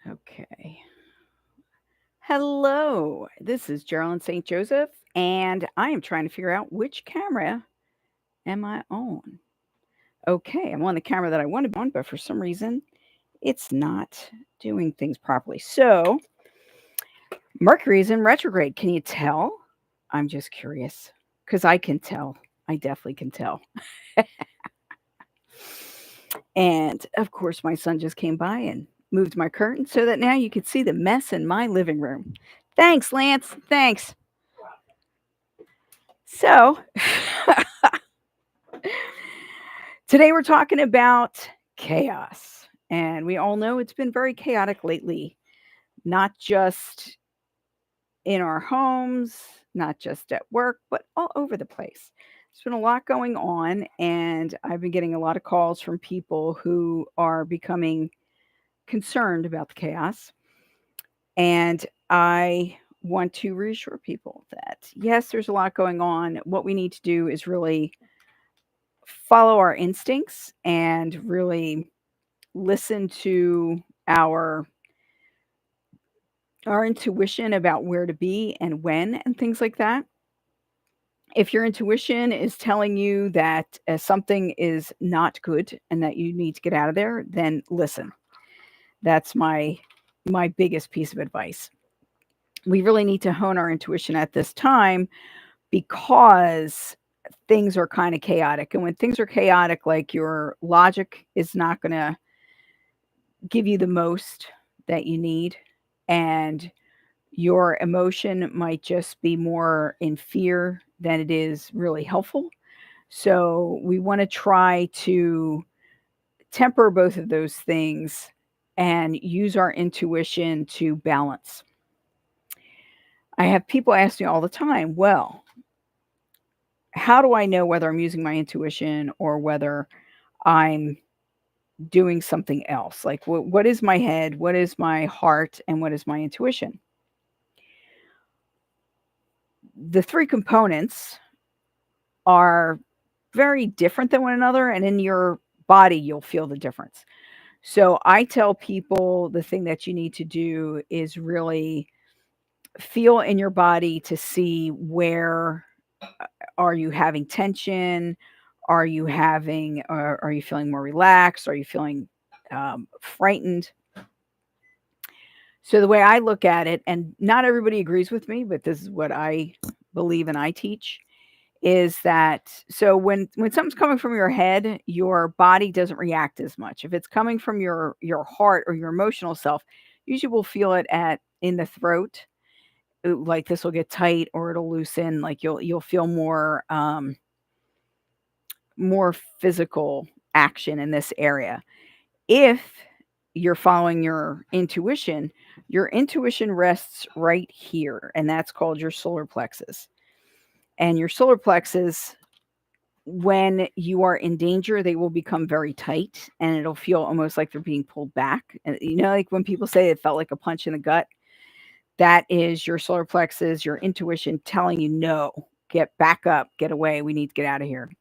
Okay. Hello, this is Geralyn St Joseph, and I am trying to figure out which camera am I on. Okay, I'm on the camera that I want to be on, but for some reason it's not doing things properly. So, Mercury is in retrograde. Can you tell? I'm just curious because I can tell. I definitely can tell. And of course, my son just came by and moved my curtain so that now you can see the mess in my living room. Thanks, Lance. Thanks. So, today we're talking about chaos. And we all know it's been very chaotic lately, not just in our homes, not just at work, but all over the place. There's been a lot going on, and I've been getting a lot of calls from people who are becoming concerned about the chaos. And I want to reassure people that yes, there's a lot going on. What we need to do is really follow our instincts and really listen to our our intuition about where to be and when and things like that. If your intuition is telling you that something is not good and that you need to get out of there, then listen. That's my biggest piece of advice. We really need to hone our intuition at this time because things are kind of chaotic. And when things are chaotic, like your logic is not going to give you the most that you need, and your emotion might just be more in fear than it is really helpful. So we want to try to temper both of those things and use our intuition to balance. I have people ask me all the time, well, how do I know whether I'm using my intuition or whether I'm doing something else? Like, what is my head? What is my heart? And what is my intuition? The three components are very different than one another. And in your body, you'll feel the difference. So I tell people the thing that you need to do is really feel in your body to see where are you having tension? Are you feeling more relaxed? Are you feeling frightened? So the way I look at it, and not everybody agrees with me, but this is what I believe and I teach, is that so when something's coming from your head, your body doesn't react as much. If it's coming from your heart or your emotional self, usually we'll feel it at in the throat. Like this will get tight or it'll loosen. Like you'll feel more physical action in this area. If you're following your intuition rests right here, and that's called your solar plexus. And your solar plexus, when you are in danger, they will become very tight and it'll feel almost like they're being pulled back. And like when people say it felt like a punch in the gut, that is your solar plexus, your intuition telling you, no, get back up, get away, we need to get out of here.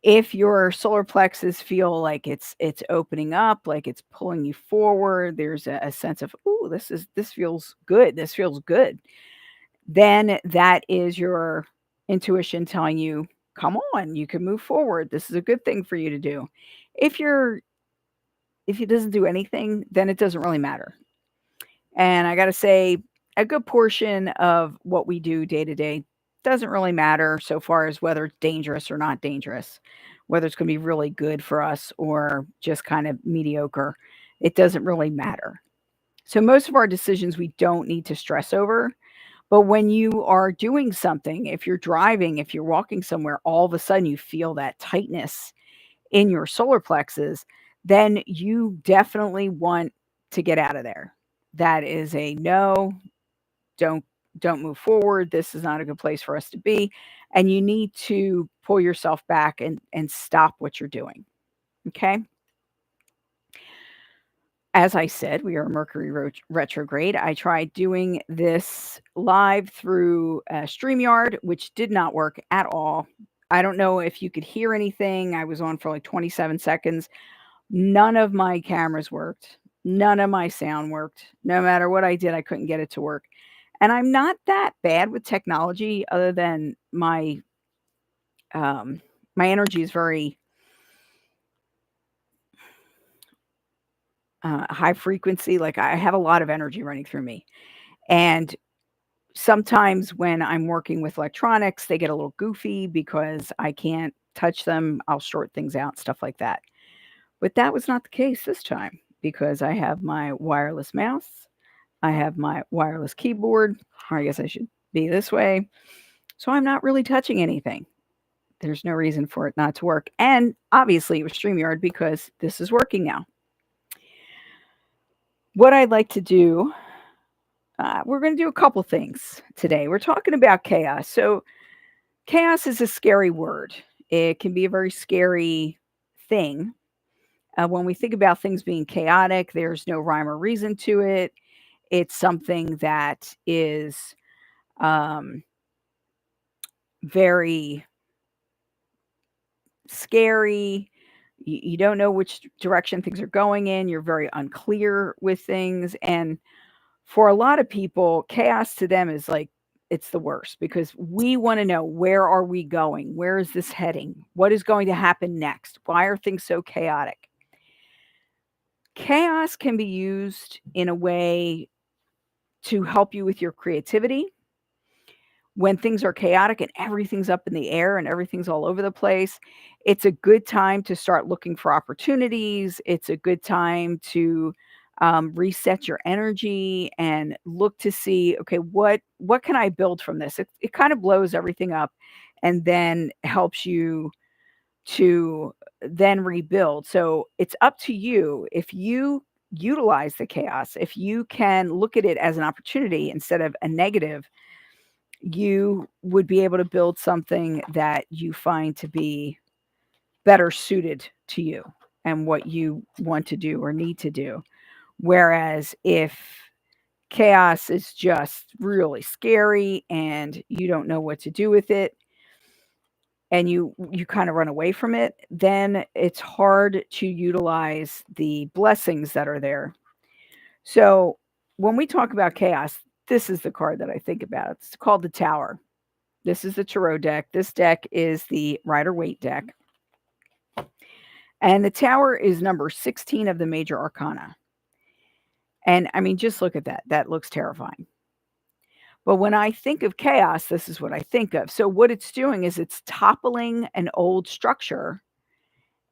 If your solar plexus feel like it's opening up, like it's pulling you forward, there's a sense of, "Ooh, this feels good. This feels good." Then that is your intuition telling you, "Come on, you can move forward. This is a good thing for you to do." If you're if it doesn't do anything, then it doesn't really matter. And I got to say, a good portion of what we do day to day doesn't really matter so far as whether it's dangerous or not dangerous, whether it's going to be really good for us or just kind of mediocre. It doesn't really matter. So, most of our decisions we don't need to stress over. But when you are doing something, if you're driving, if you're walking somewhere, all of a sudden you feel that tightness in your solar plexus, then you definitely want to get out of there. That is a no, don't don't move forward. This is not a good place for us to be. And you need to pull yourself back and stop what you're doing. Okay. As I said, we are Mercury retrograde. I tried doing this live through StreamYard, which did not work at all. I don't know if you could hear anything. I was on for like 27 seconds. None of my cameras worked. None of my sound worked. No matter what I did, I couldn't get it to work. And I'm not that bad with technology other than my energy is very high frequency. Like I have a lot of energy running through me. And sometimes when I'm working with electronics, they get a little goofy because I can't touch them. I'll short things out, stuff like that. But that was not the case this time because I have my wireless mouse, I have my wireless keyboard, or I guess I should be this way. So I'm not really touching anything. There's no reason for it not to work. And obviously, it was StreamYard because this is working now. What I'd like to do, we're going to do a couple things today. We're talking about chaos. So, chaos is a scary word, it can be a very scary thing. When we think about things being chaotic, there's no rhyme or reason to it. It's something that is um, very scary. You don't know which direction things are going in. You're very unclear with things. And for a lot of people, chaos to them is like, it's the worst because we want to know, where are we going? Where is this heading? What is going to happen next? Why are things so chaotic? Chaos can be used in a way to help you with your creativity. When things are chaotic and everything's up in the air and everything's all over the place, it's a good time to start looking for opportunities. It's a good time to reset your energy and look to see, okay, what can I build from this? It kind of blows everything up and then helps you to then rebuild. So it's up to you if you utilize the chaos, if you can look at it as an opportunity instead of a negative, you would be able to build something that you find to be better suited to you and what you want to do or need to do. Whereas if chaos is just really scary and you don't know what to do with it and you kind of run away from it, then it's hard to utilize the blessings that are there. So when we talk about chaos, this is the card that I think about. It's called the Tower. This is the Tarot deck. This deck is the Rider-Waite deck. And the Tower is number 16 of the major arcana. And I mean, just look at that. That looks terrifying. But when I think of chaos, this is what I think of. So what it's doing is it's toppling an old structure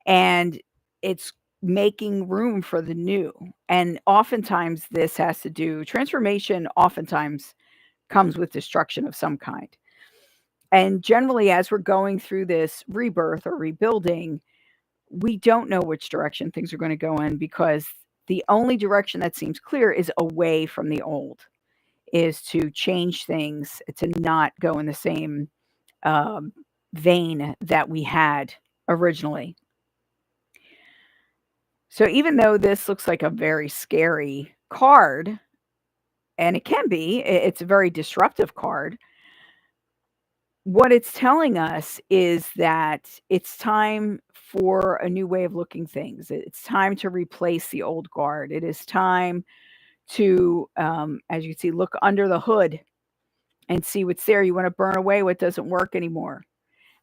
and it's making room for the new. And oftentimes this has to do, transformation oftentimes comes with destruction of some kind. And generally, as we're going through this rebirth or rebuilding, we don't know which direction things are going to go in because the only direction that seems clear is away from the old, is to change things, to not go in the same um, vein that we had originally. So even though this looks like a very scary card, and it can be, it's a very disruptive card, what it's telling us is that it's time for a new way of looking things. It's time to replace the old guard. It is time to, as you can see, look under the hood and see what's there. You want to burn away what doesn't work anymore.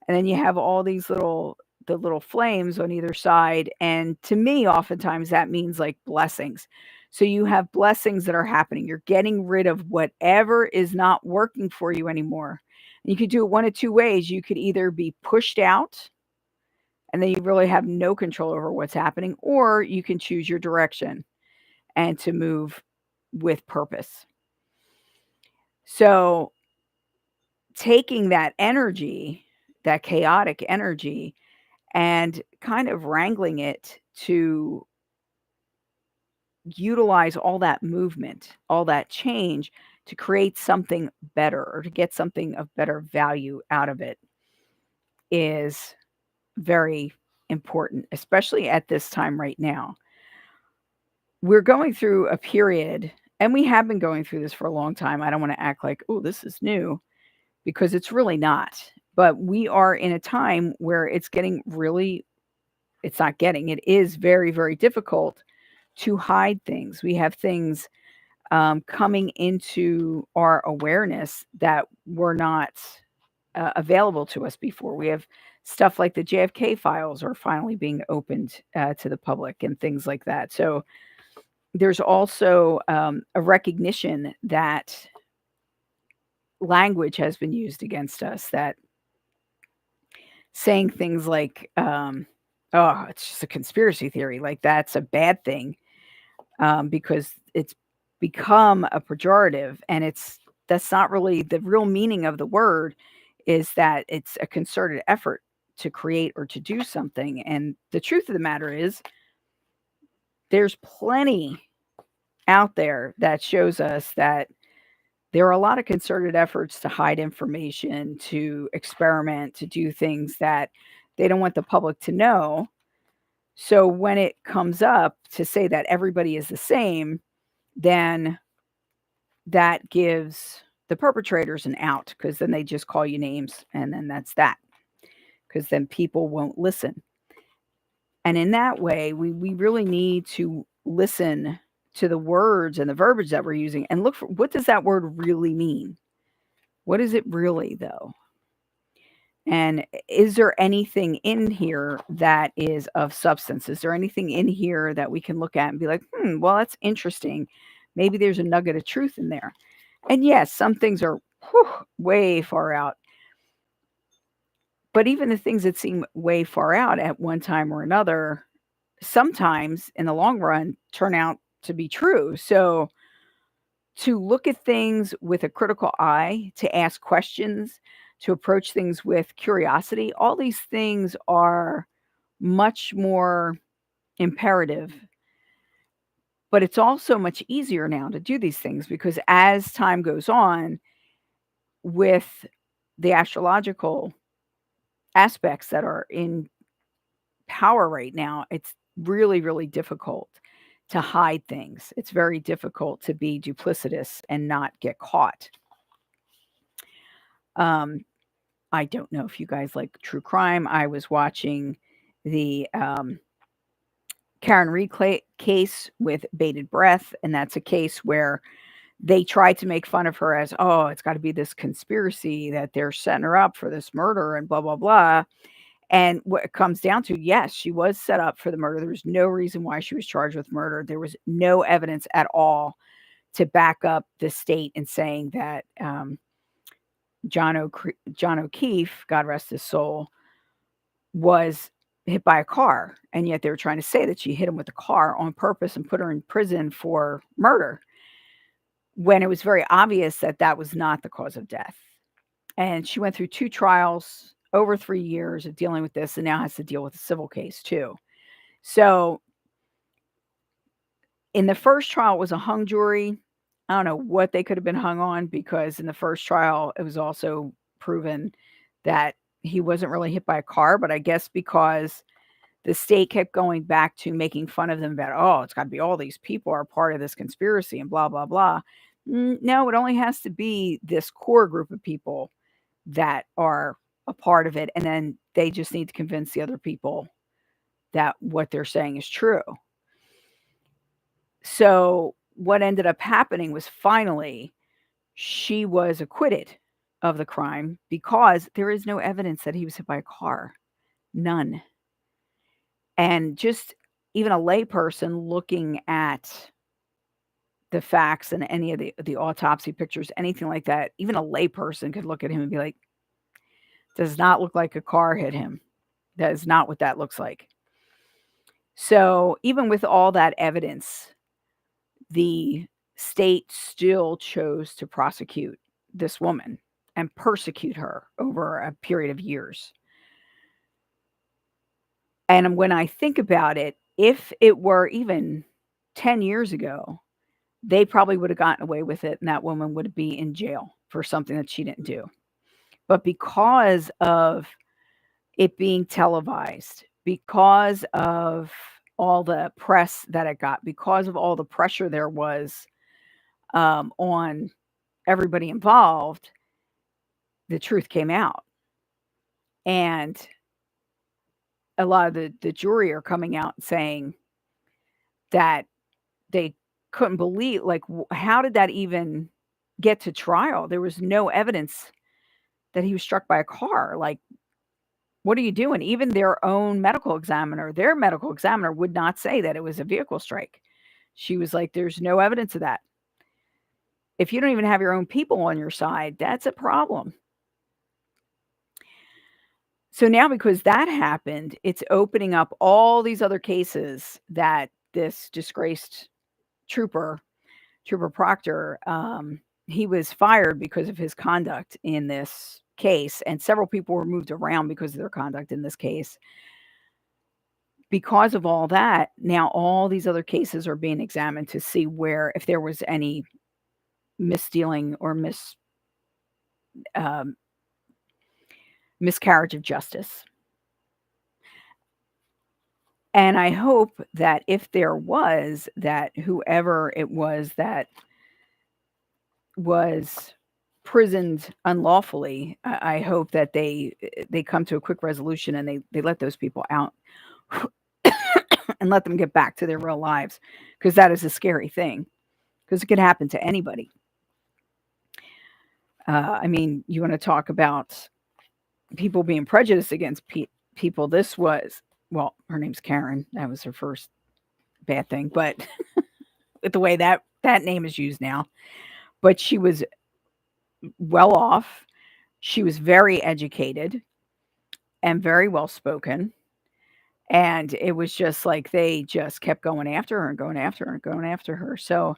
And then you have all these the little flames on either side. And to me, oftentimes that means like blessings. So you have blessings that are happening. You're getting rid of whatever is not working for you anymore. And you could do it one of two ways. You could either be pushed out and then you really have no control over what's happening, or you can choose your direction and to move with purpose. So taking that energy, that chaotic energy, and kind of wrangling it to utilize all that movement, all that change to create something better or to get something of better value out of it is very important, especially at this time right now. We're going through a period, and we have been going through this for a long time. I don't want to act like, oh, this is new, because it's really not. But we are in a time where it's getting really, it's not getting, it is very, very difficult to hide things. We have things coming into our awareness that were not available to us before. We have stuff like the JFK files are finally being opened to the public and things like that. So there's also a recognition that language has been used against us, that saying things like, oh, it's just a conspiracy theory, like that's a bad thing, because it's become a pejorative, and that's not really the real meaning of the word, is that it's a concerted effort to create or to do something. And the truth of the matter is there's plenty out there that shows us that there are a lot of concerted efforts to hide information, to experiment, to do things that they don't want the public to know. So when it comes up to say that everybody is the same, then that gives the perpetrators an out, because then they just call you names, and then that's that, because then people won't listen. And in that way, we really need to listen to the words and the verbiage that we're using and look for, what does that word really mean? What is it really, though? And is there anything in here that is of substance? Is there anything in here that we can look at and be like, well, that's interesting. Maybe there's a nugget of truth in there. And yes, some things are way far out. But even the things that seem way far out at one time or another, sometimes in the long run turn out to be true. So to look at things with a critical eye, to ask questions, to approach things with curiosity, all these things are much more imperative. But it's also much easier now to do these things, because as time goes on, with the astrological aspects that are in power right now, it's really, really difficult to hide things. It's very difficult to be duplicitous and not get caught. I don't know if you guys like true crime. I was watching the Karen Reed case with bated breath, and that's a case where they tried to make fun of her as, oh, it's got to be this conspiracy that they're setting her up for this murder and blah, blah, blah. And what it comes down to, yes, she was set up for the murder. There was no reason why she was charged with murder. There was no evidence at all to back up the state in saying that John O'Keefe, God rest his soul, was hit by a car. And yet they were trying to say that she hit him with a car on purpose and put her in prison for murder, when it was very obvious that that was not the cause of death. And she went through 2 trials, over 3 years of dealing with this, and now has to deal with a civil case too. So in the first trial, it was a hung jury. I don't know what they could have been hung on, because in the first trial, it was also proven that he wasn't really hit by a car. But I guess because the state kept going back to making fun of them about, oh, it's got to be all these people are part of this conspiracy and blah, blah, blah. No, it only has to be this core group of people that are a part of it. And then they just need to convince the other people that what they're saying is true. So what ended up happening was finally she was acquitted of the crime, because there is no evidence that he was hit by a car. None. And just even a layperson looking at the facts and any of the autopsy pictures, anything like that, even a layperson could look at him and be like, does not look like a car hit him. That is not what that looks like. So even with all that evidence, the state still chose to prosecute this woman and persecute her over a period of years. And when I think about it, if it were even 10 years ago, they probably would have gotten away with it, and that woman would be in jail for something that she didn't do. But because of it being televised, because of all the press that it got, because of all the pressure there was on everybody involved, the truth came out. And a lot of the jury are coming out and saying that they couldn't believe, like, how did that even get to trial? There was no evidence that he was struck by a car. Like, what are you doing? Even their medical examiner would not say that it was a vehicle strike. She was like, there's no evidence of that. If you don't even have your own people on your side, that's a problem. So now, because that happened, it's opening up all these other cases that this disgraced trooper, Trooper Proctor, he was fired because of his conduct in this case, and several people were moved around because of their conduct in this case. Because of all that, now all these other cases are being examined to see where, if there was any misdealing or um, miscarriage of justice. And I hope that if there was, that whoever it was that was prisoned unlawfully, I hope that they come to a quick resolution and they let those people out and let them get back to their real lives, because that is a scary thing, because it could happen to anybody. I mean, you want to talk about people being prejudiced against people. This was, well, her name's Karen. That was her first bad thing, but with the way that name is used now. But she was well off. She was very educated and very well spoken. And it was just like they just kept going after her and going after her and going after her. So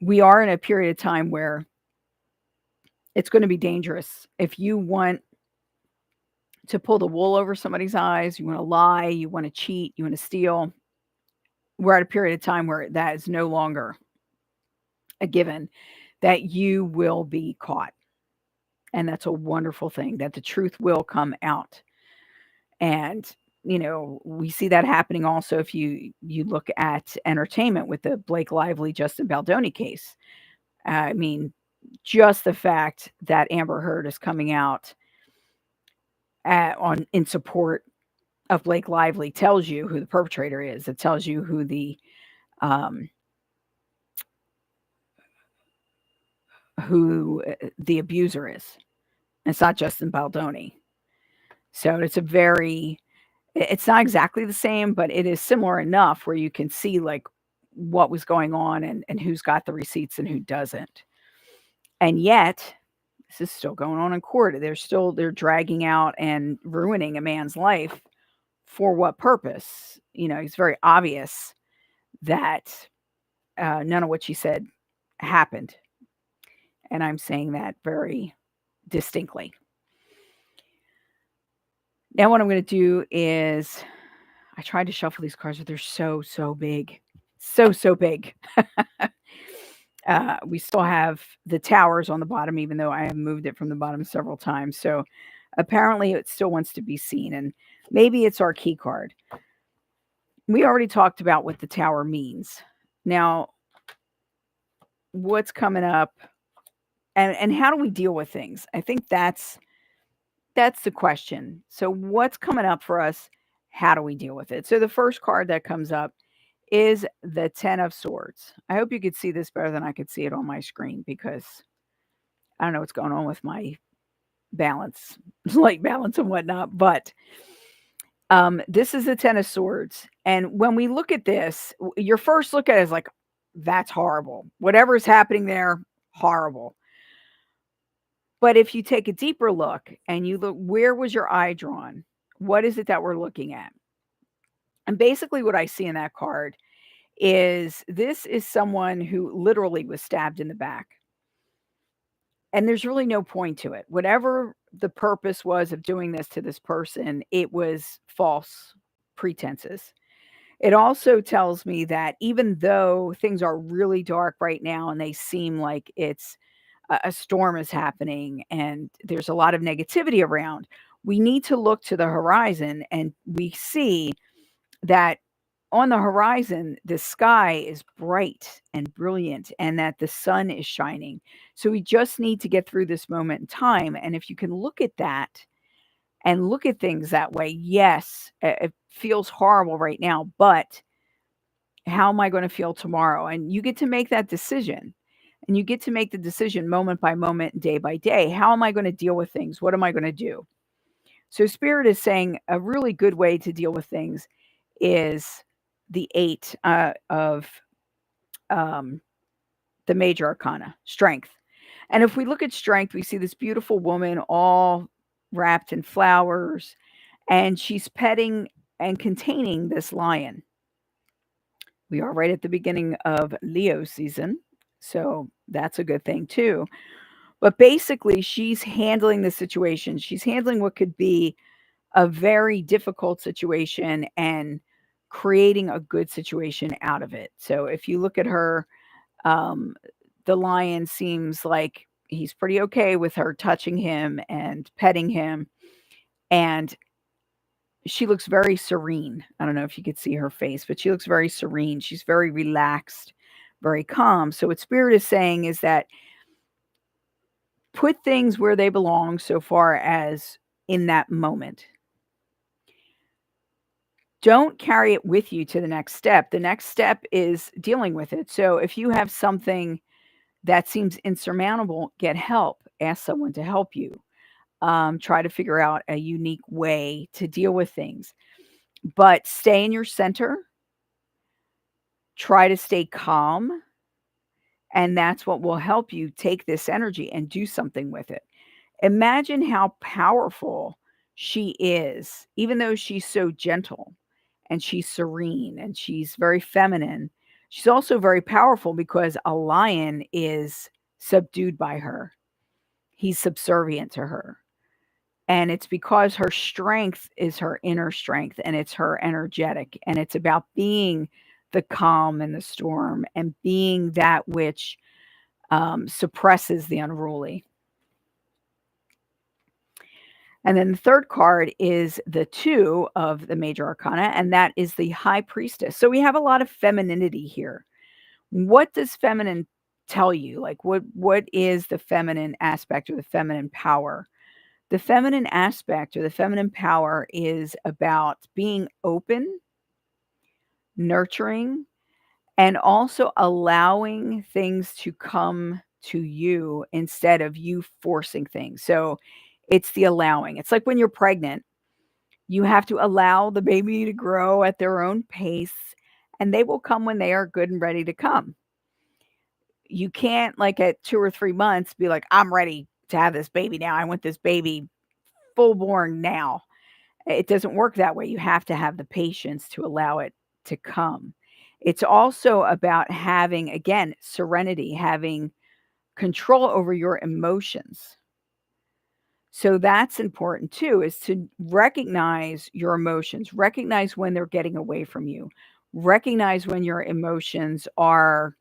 we are in a period of time where it's going to be dangerous. If you want to pull the wool over somebody's eyes, you want to lie, you want to cheat, you want to steal, we're at a period of time where that is no longer a given, that you will be caught. And that's a wonderful thing, that the truth will come out. And, you know, we see that happening also if you look at entertainment with the Blake Lively, Justin Baldoni case. I mean, just the fact that Amber Heard is coming out in support of Blake Lively tells you who the perpetrator is. It tells you who the abuser is. It's not Justin Baldoni. So it's not exactly the same, but it is similar enough where you can see like what was going on and who's got the receipts and who doesn't. And yet, this is still going on in court. They're dragging out and ruining a man's life. For what purpose? You know, it's very obvious that none of what she said happened. And I'm saying that very distinctly. Now what I'm going to do is, I tried to shuffle these cards, but they're so big. So big. We still have the towers on the bottom, even though I have moved it from the bottom several times. So apparently it still wants to be seen. And maybe it's our key card. We already talked about what the tower means. Now, what's coming up and how do we deal with things? I think that's the question. So what's coming up for us? How do we deal with it? So the first card that comes up is the Ten of Swords. I hope you could see this better than I could see it on my screen, because I don't know what's going on with my balance, light balance and whatnot. But this is the Ten of Swords. And when we look at this, your first look at it is like, that's horrible. Whatever's happening there, horrible. But if you take a deeper look and you look, where was your eye drawn? What is it that we're looking at? And basically what I see in that card is, this is someone who literally was stabbed in the back. And there's really no point to it. Whatever the purpose was of doing this to this person, it was false pretenses. It also tells me that even though things are really dark right now and they seem like it's a storm is happening and there's a lot of negativity around, we need to look to the horizon, and we see that on the horizon, the sky is bright and brilliant and that the sun is shining. So we just need to get through this moment in time. And if you can look at that and look at things that way, yes, it feels horrible right now, but How am I going to feel tomorrow? And you get to make that decision. And you get to make the decision moment by moment, day by day. How am I going to deal with things? What am I going to do? So, Spirit is saying a really good way to deal with things is the eight of um, the major arcana, strength. And if we look at strength, we see this beautiful woman all wrapped in flowers, and she's petting and containing this lion. We are right at the beginning of Leo season, so that's a good thing too. But basically, she's handling the situation. She's handling what could be a very difficult situation and creating a good situation out of it. So if you look at her, um, the lion seems like he's pretty okay with her touching him and petting him, and she looks very serene. I don't know if you could see her face, but she looks very serene. She's very relaxed, very calm. So what Spirit is saying is that put things where they belong so far as in that moment. Don't carry it with you to the next step. The next step is dealing with it. So if you have something that seems insurmountable, get help. Ask someone to help you. Try to figure out a unique way to deal with things. But stay in your center. Try to stay calm. And that's what will help you take this energy and do something with it. Imagine how powerful she is, even though she's so gentle and she's serene and she's very feminine. She's also very powerful because a lion is subdued by her. He's subservient to her. And it's because her strength is her inner strength and it's her energetic. And it's about being the calm in the storm and being that which suppresses the unruly. And then the third card is the 2 of the major arcana, and that is the high priestess. So we have a lot of femininity here. What does feminine tell you? Like what is the feminine aspect or the feminine power? The feminine aspect or the feminine power is about being open, nurturing, and also allowing things to come to you instead of you forcing things. So it's the allowing. It's like when you're pregnant, you have to allow the baby to grow at their own pace, and they will come when they are good and ready to come. You can't, like at 2 or 3 months, be like, I'm ready to have this baby now. I want this baby full born now. It doesn't work that way. You have to have the patience to allow it to come. It's also about having, again, serenity, having control over your emotions. So that's important too, is to recognize your emotions, recognize when they're getting away from you, recognize when your emotions are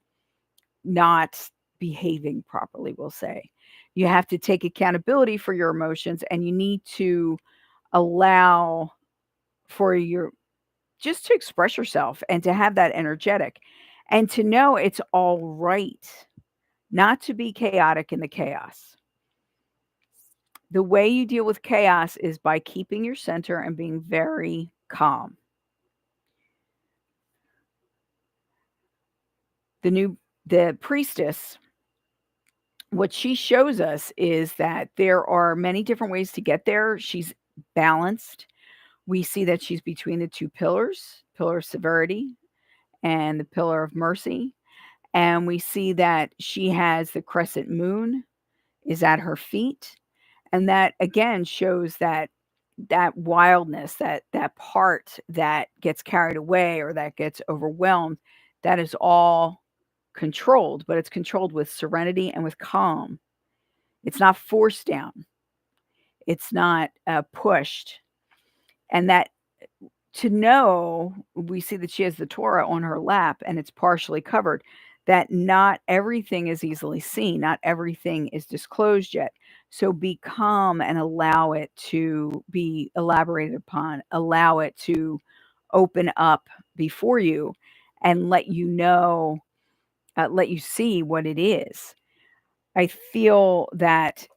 not behaving properly, we'll say. You have to take accountability for your emotions and you need to allow for your just to express yourself and to have that energetic and to know it's all right not to be chaotic in the chaos. The way you deal with chaos is by keeping your center and being very calm. The priestess, what she shows us is that there are many different ways to get there. She's balanced. We see that she's between the two pillars, pillar of severity and the pillar of mercy. And we see that she has the crescent moon is at her feet. And that again shows that wildness, that part that gets carried away or that gets overwhelmed, that is all controlled, but it's controlled with serenity and with calm. It's not forced down. It's not pushed. And that to know, we see that she has the Torah on her lap and it's partially covered, that not everything is easily seen, not everything is disclosed yet. So be calm and allow it to be elaborated upon, allow it to open up before you and let you know, let you see what it is. I feel that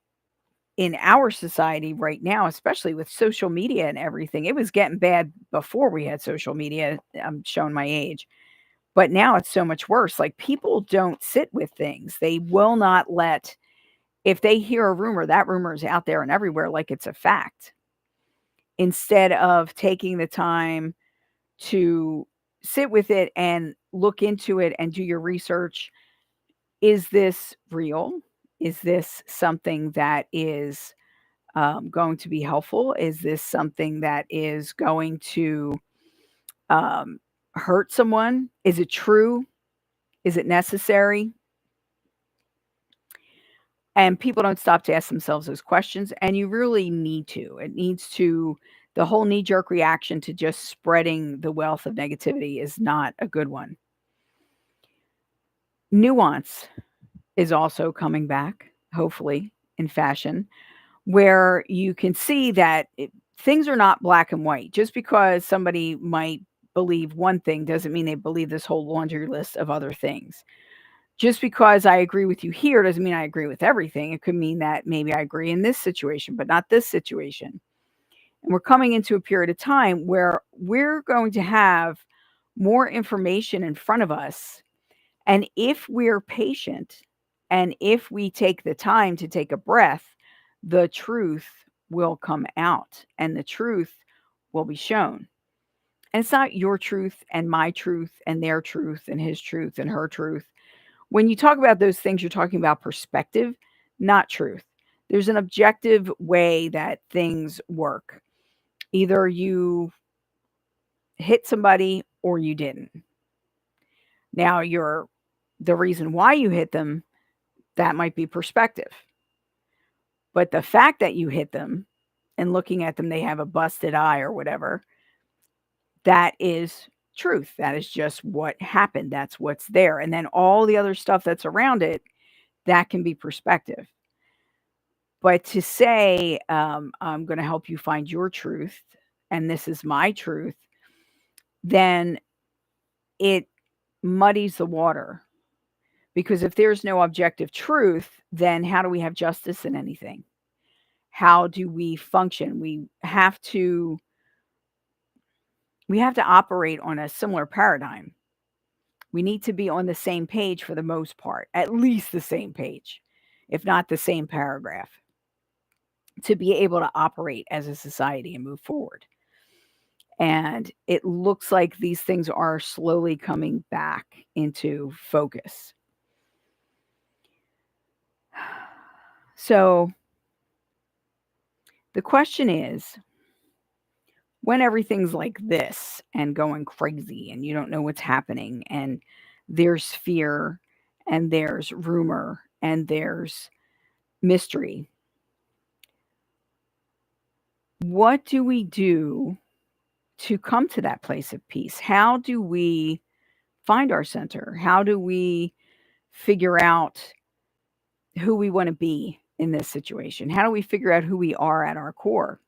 in our society right now, especially with social media and everything, it was getting bad before we had social media. I'm showing my age. But now it's so much worse. Like, people don't sit with things. They will not let, if they hear a rumor, that rumor is out there and everywhere like it's a fact. Instead of taking the time to sit with it and look into it and do your research. Is this real? Is this something that is going to be helpful? Is this something that is going to um, hurt someone? Is it true? Is it necessary? And people don't stop to ask themselves those questions, and you really need to. It needs to, the whole knee jerk reaction to just spreading the wealth of negativity is not a good one. Nuance is also coming back, hopefully, in fashion, where you can see that things are not black and white. Just because somebody might believe one thing doesn't mean they believe this whole laundry list of other things. Just because I agree with you here doesn't mean I agree with everything. It could mean that maybe I agree in this situation, but not this situation. And we're coming into a period of time where we're going to have more information in front of us. And if we're patient and if we take the time to take a breath, the truth will come out and the truth will be shown. And it's not your truth and my truth and their truth and his truth and her truth. When you talk about those things, you're talking about perspective, not truth. There's an objective way that things work. Either you hit somebody or you didn't. Now, the reason why you hit them, that might be perspective. But the fact that you hit them and looking at them, they have a busted eye or whatever, that is truth. That is just what happened. That's what's there. And then all the other stuff that's around it, that can be perspective. But to say, I'm going to help you find your truth and this is my truth, then it muddies the water. Because if there's no objective truth, then how do we have justice in anything? How do we function? We have to operate on a similar paradigm. We need to be on the same page for the most part, at least the same page, if not the same paragraph, to be able to operate as a society and move forward. And it looks like these things are slowly coming back into focus. So the question is, when everything's like this and going crazy and you don't know what's happening and there's fear and there's rumor and there's mystery, what do we do to come to that place of peace? How do we find our center? How do we figure out who we want to be in this situation? How do we figure out who we are at our core?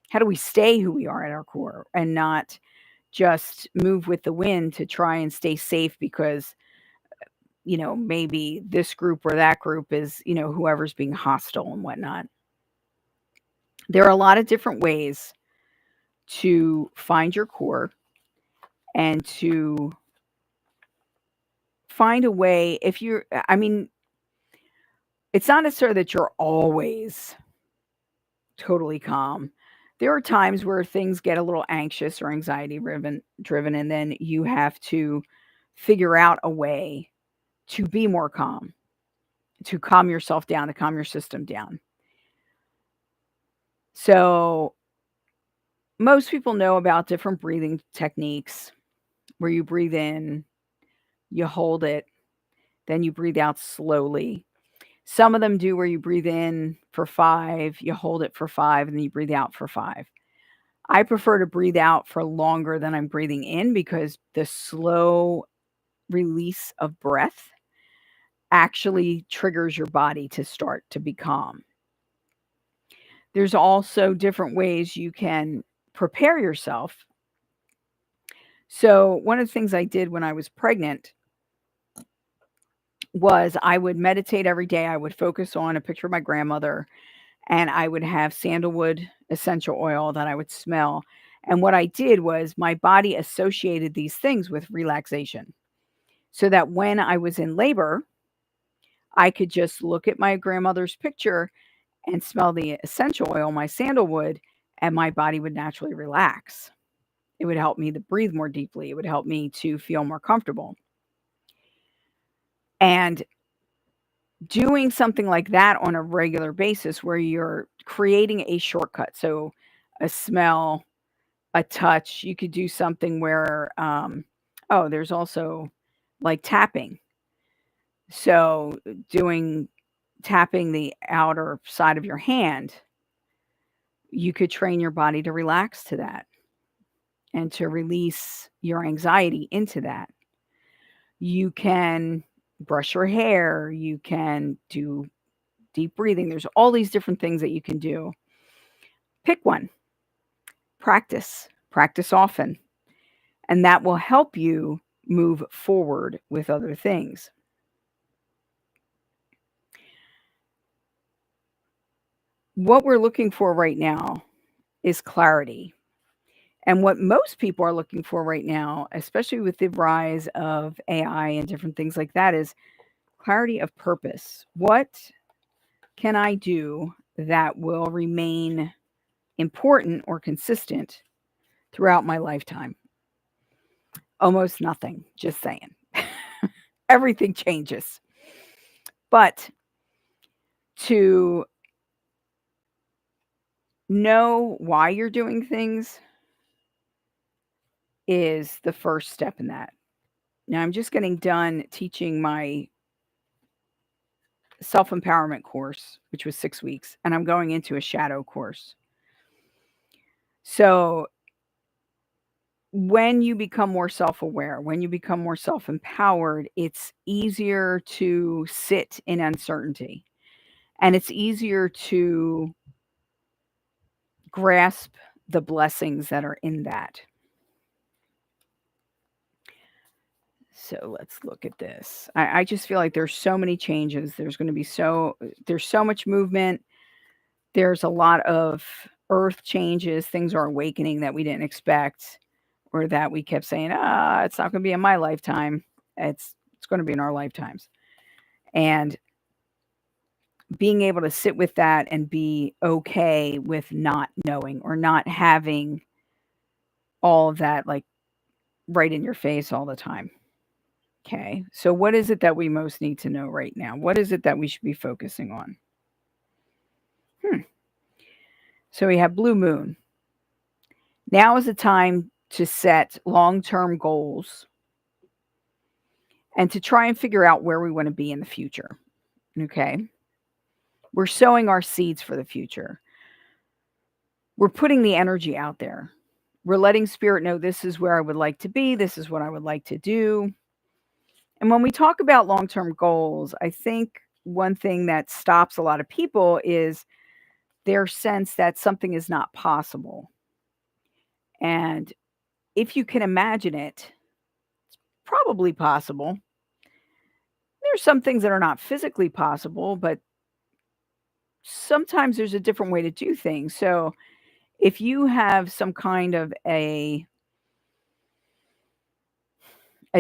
How do we stay who we are at our core and not just move with the wind to try and stay safe because, maybe this group or that group is, whoever's being hostile and whatnot? There are a lot of different ways to find your core and to find a way. It's not necessarily that you're always totally calm. There are times where things get a little anxious or anxiety driven, and then you have to figure out a way to be more calm, to calm yourself down, to calm your system down. So most people know about different breathing techniques where you breathe in, you hold it, then you breathe out slowly. Some of them do where you breathe in for 5, you hold it for 5, and then you breathe out for 5. I prefer to breathe out for longer than I'm breathing in because the slow release of breath actually triggers your body to start to be calm. There's also different ways you can prepare yourself. So one of the things I did when I was pregnant was I would meditate every day. I would focus on a picture of my grandmother, and I would have sandalwood essential oil that I would smell. And what I did was my body associated these things with relaxation. so that when I was in labor, I could just look at my grandmother's picture and smell the essential oil, my sandalwood, and my body would naturally relax. It would help me to breathe more deeply. It would help me to feel more comfortable. And doing something like that on a regular basis where you're creating a shortcut, so a smell, a touch, you could do something where, oh, there's also like tapping. So doing tapping the outer side of your hand, you could train your body to relax to that and to release your anxiety into that. You can brush your hair, you can do deep breathing. There's all these different things that you can do. Pick one, practice often, and that will help you move forward with other things. What we're looking for right now is clarity. And what most people are looking for right now, especially with the rise of AI and different things like that, is clarity of purpose. What can I do that will remain important or consistent throughout my lifetime? Almost nothing, just saying. Everything changes. But to know why you're doing things is the first step in that. Now, I'm just getting done teaching my self-empowerment course, which was 6 weeks, and I'm going into a shadow course. So, when you become more self-aware, when you become more self-empowered, it's easier to sit in uncertainty, and it's easier to grasp the blessings that are in that. So let's look at this. I just feel like there's so many changes. There's so much movement. There's a lot of earth changes. Things are awakening that we didn't expect, or that we kept saying, it's not going to be in my lifetime. It's going to be in our lifetimes. And being able to sit with that and be okay with not knowing or not having all of that like right in your face all the time. Okay. So what is it that we most need to know right now? What is it that we should be focusing on? So we have blue moon. Now is the time to set long-term goals and to try and figure out where we want to be in the future. Okay. We're sowing our seeds for the future. We're putting the energy out there. We're letting spirit know this is where I would like to be. This is what I would like to do. And when we talk about long-term goals, I think one thing that stops a lot of people is their sense that something is not possible. And if you can imagine it, it's probably possible. There's some things that are not physically possible, but sometimes there's a different way to do things. So if you have some kind of a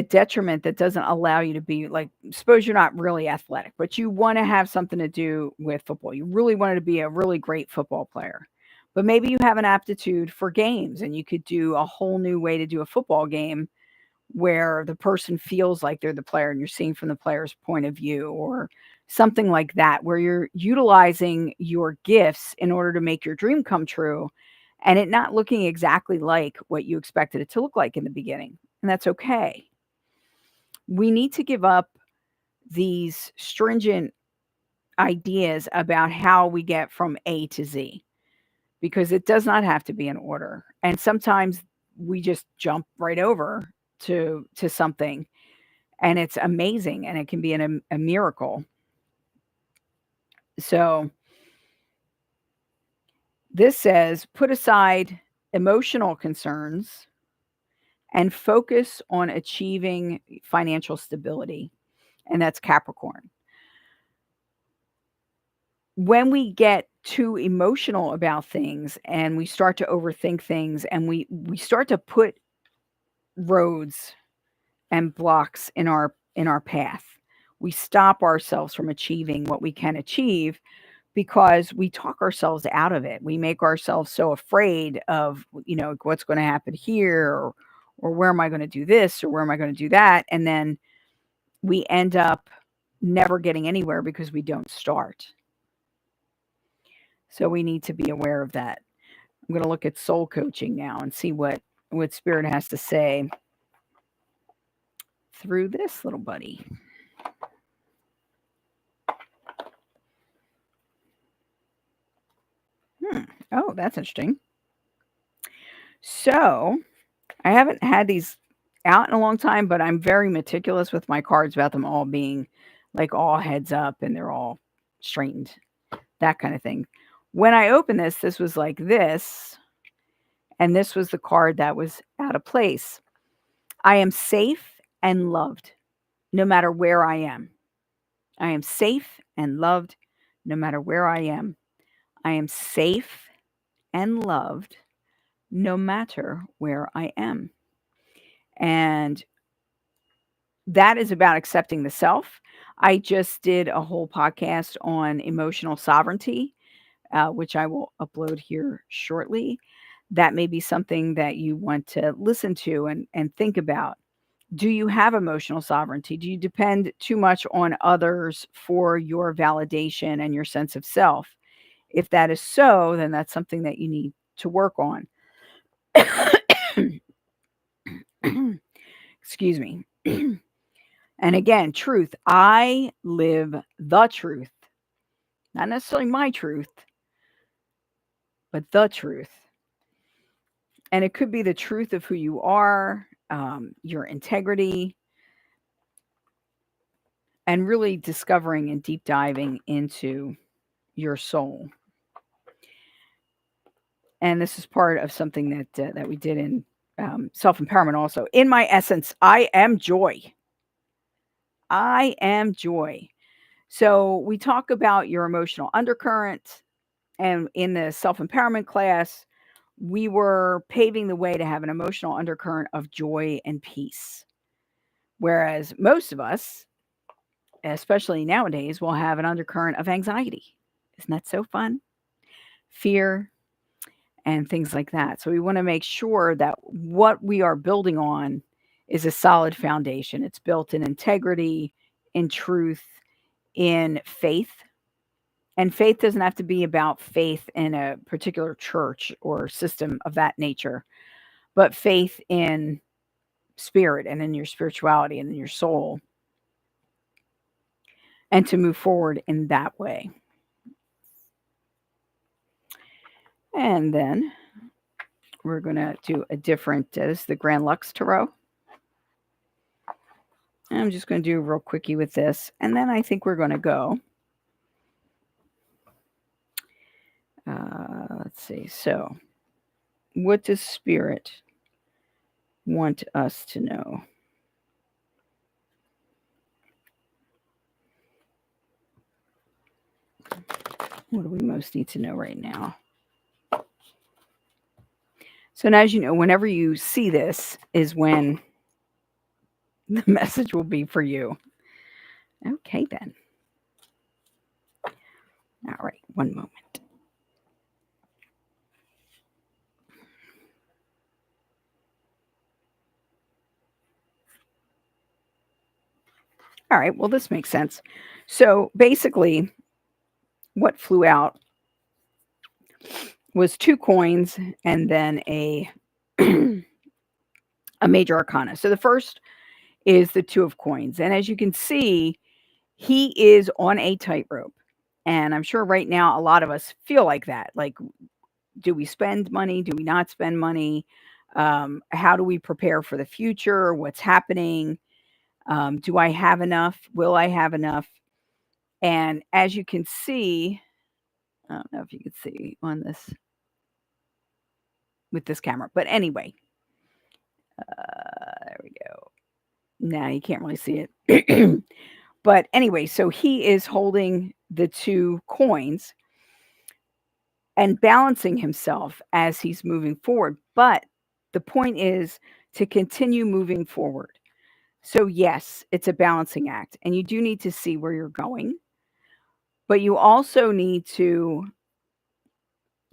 detriment that doesn't allow you to be like, suppose you're not really athletic, but you want to have something to do with football. You really wanted to be a really great football player, but maybe you have an aptitude for games and you could do a whole new way to do a football game where the person feels like they're the player and you're seeing from the player's point of view, or something like that, where you're utilizing your gifts in order to make your dream come true and it not looking exactly like what you expected it to look like in the beginning. And that's okay. We need to give up these stringent ideas about how we get from A to Z, because it does not have to be in order. And sometimes we just jump right over to something and it's amazing and it can be a miracle. So this says put aside emotional concerns and focus on achieving financial stability. And that's Capricorn. When we get too emotional about things and we start to overthink things and we start to put roads and blocks in our in our path. We stop ourselves from achieving what we can achieve because we talk ourselves out of it. We make ourselves so afraid of, what's going to happen here, or where am I going to do this, or where am I going to do that? And then we end up never getting anywhere because we don't start. So we need to be aware of that. I'm going to look at soul coaching now and see what Spirit has to say through this little buddy. Oh, that's interesting. So I haven't had these out in a long time, but I'm very meticulous with my cards about them all being like all heads up and they're all straightened, that kind of thing. When I opened this was like this, and this was the card that was out of place. I am safe and loved no matter where I am. I am safe and loved no matter where I am. I am safe and loved no matter where I am. And that is about accepting the self. I just did a whole podcast on emotional sovereignty, which I will upload here shortly. That may be something that you want to listen to and think about. Do you have emotional sovereignty? Do you depend too much on others for your validation and your sense of self? If that is so, then that's something that you need to work on. Excuse me. And again, truth. I live the truth. Not necessarily my truth, but the truth. And it could be the truth of who you are, your integrity, and really discovering and deep diving into your soul. And this is part of something that we did in self-empowerment also. In my essence, I am joy. I am joy. So we talk about your emotional undercurrent, and in the self-empowerment class, we were paving the way to have an emotional undercurrent of joy and peace. Whereas most of us, especially nowadays, will have an undercurrent of anxiety. Isn't that so fun? Fear and things like that. So we want to make sure that what we are building on is a solid foundation. It's built in integrity, in truth, in faith. And faith doesn't have to be about faith in a particular church or system of that nature, but faith in spirit and in your spirituality and in your soul, and to move forward in that way. And then we're going to do a different, this is the Grand Lux Tarot. And I'm just going to do a real quickie with this. And then I think we're going to go. Let's see. So, what does Spirit want us to know? What do we most need to know right now? So now, as you know, whenever you see this is when the message will be for you. Okay, then. All right, one moment. All right, well, this makes sense. So basically, what flew out was 2 coins and then a a major arcana. So the first is the 2 of coins. And as you can see, he is on a tightrope. And I'm sure right now a lot of us feel like that. Like, do we spend money? Do we not spend money? How do we prepare for the future? What's happening? Do I have enough? Will I have enough? And as you can see, I don't know if you can see on this with this camera, but anyway, there we go. Now you can't really see it. But anyway, so he is holding the 2 coins and balancing himself as he's moving forward. But the point is to continue moving forward. So yes, it's a balancing act, and you do need to see where you're going, but you also need to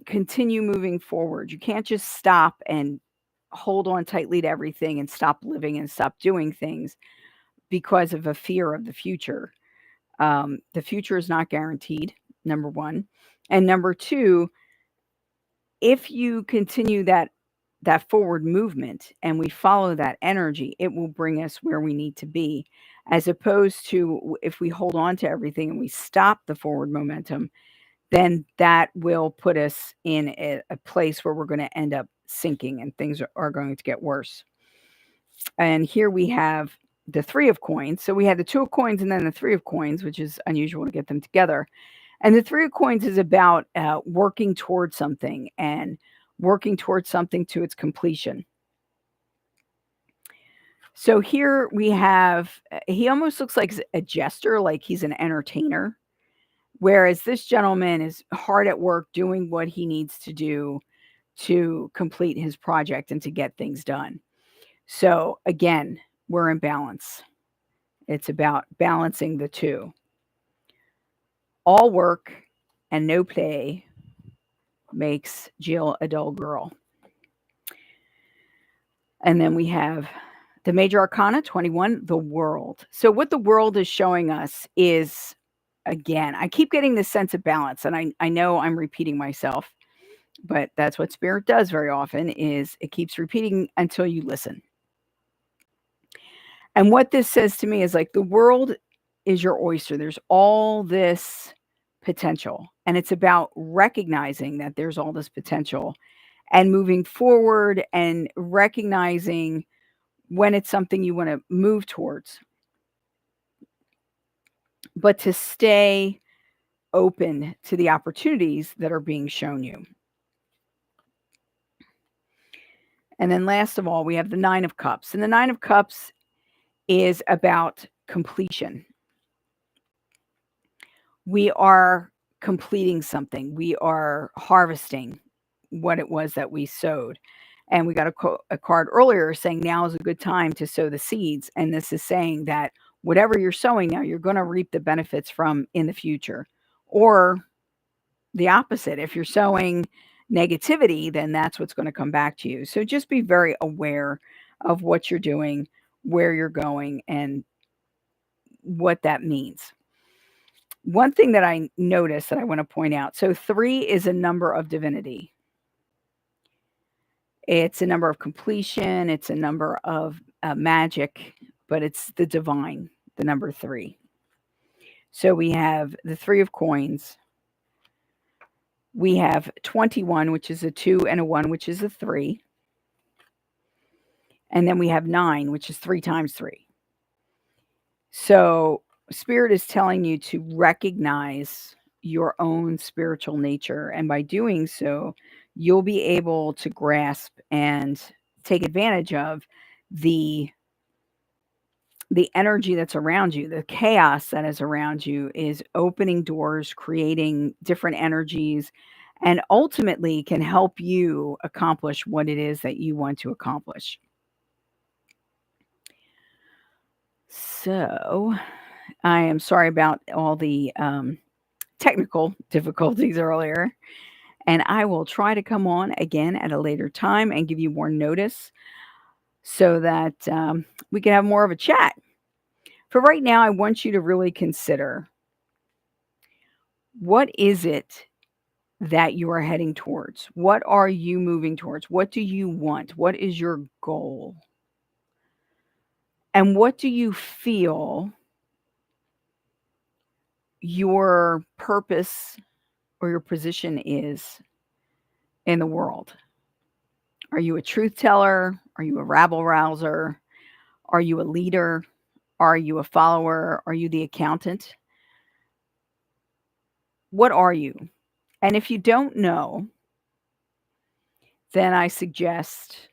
continue moving forward. You can't just stop and hold on tightly to everything and stop living and stop doing things because of a fear of the future. The future is not guaranteed, number one. And number two, if you continue that forward movement and we follow that energy, it will bring us where we need to be, as opposed to if we hold on to everything and we stop the forward momentum, then that will put us in a place where we're going to end up sinking and things are going to get worse. And here we have the three of coins. So we had the two of coins and then the three of coins, which is unusual to get them together. And the three of coins is about working towards something and working towards something to its completion. So here we have, he almost looks like a jester, like he's an entertainer. Whereas this gentleman is hard at work doing what he needs to do to complete his project and to get things done. So again, we're in balance. It's about balancing the two. All work and no play makes Jill a dull girl. And then we have the major arcana 21, the world. So what the world is showing us is, again, I keep getting this sense of balance, and I know I'm repeating myself, but that's what spirit does very often, is it keeps repeating until you listen. And what this says to me is like the world is your oyster. There's all this potential, and it's about recognizing that there's all this potential and moving forward and recognizing when it's something you want to move towards, but to stay open to the opportunities that are being shown you. And then last of all, we have the Nine of Cups. And the Nine of Cups is about completion. We are completing something. We are harvesting what it was that we sowed. And we got a card earlier saying now is a good time to sow the seeds. And this is saying that whatever you're sowing now, you're going to reap the benefits from in the future. Or the opposite. If you're sowing negativity, then that's what's going to come back to you. So just be very aware of what you're doing, where you're going, and what that means. One thing that I noticed that I want to point out, so 3 is a number of divinity. It's a number of completion, it's a number of magic, but it's the divine, the number 3. So we have the 3 of coins. We have 21, which is a 2, and a 1, which is a 3. And then we have 9, which is 3 times 3. So Spirit is telling you to recognize your own spiritual nature. And by doing so, you'll be able to grasp and take advantage of the energy that's around you. The chaos that is around you is opening doors, creating different energies, and ultimately can help you accomplish what it is that you want to accomplish. So I am sorry about all the technical difficulties earlier, and I will try to come on again at a later time and give you more notice so that we can have more of a chat. For right now, I want you to really consider, what is it that you are heading towards? What are you moving towards? What do you want? What is your goal? And what do you feel your purpose or your position is in the world? Are you a truth teller? Are you a rabble rouser? Are you a leader? Are you a follower? Are you the accountant? What are you? And if you don't know, then I suggest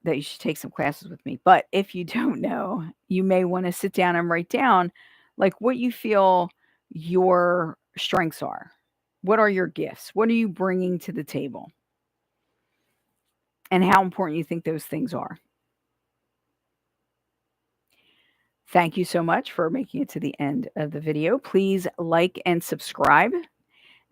that you should take some classes with me. But if you don't know, you may want to sit down and write down like what you feel your strengths are. What are your gifts? What are you bringing to the table? And how important you think those things are. Thank you so much for making it to the end of the video. Please like and subscribe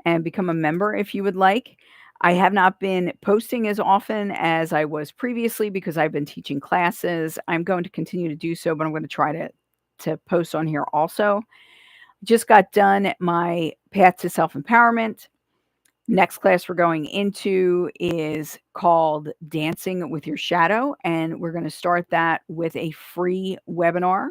and become a member if you would like. I have not been posting as often as I was previously because I've been teaching classes. I'm going to continue to do so, but I'm going to try to post on here also. Just got done my path to self-empowerment. Next class we're going into is called Dancing with Your Shadow, and we're going to start that with a free webinar,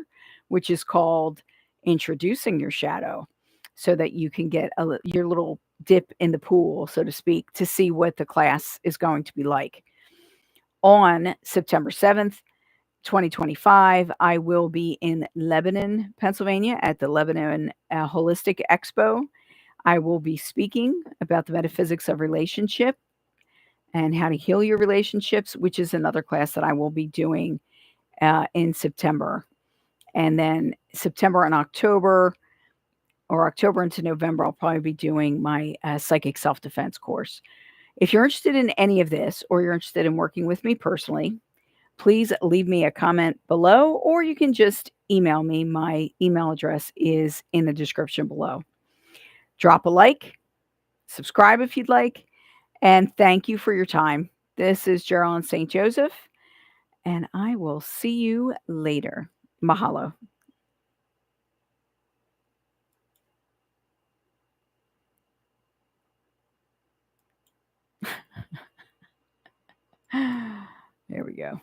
which is called Introducing Your Shadow, so that you can get your little dip in the pool, so to speak, to see what the class is going to be like. On September 7th, 2025, I will be in Lebanon, Pennsylvania at the Lebanon Holistic Expo. I will be speaking about the metaphysics of relationship and how to heal your relationships, which is another class that I will be doing in September. And then September and October, or October into November, I'll probably be doing my psychic self-defense course. If you're interested in any of this, or you're interested in working with me personally, please leave me a comment below, or you can just email me. My email address is in the description below. Drop a like, subscribe if you'd like, and thank you for your time. This is Geralyn St Joseph, and I will see you later. Mahalo. There we go.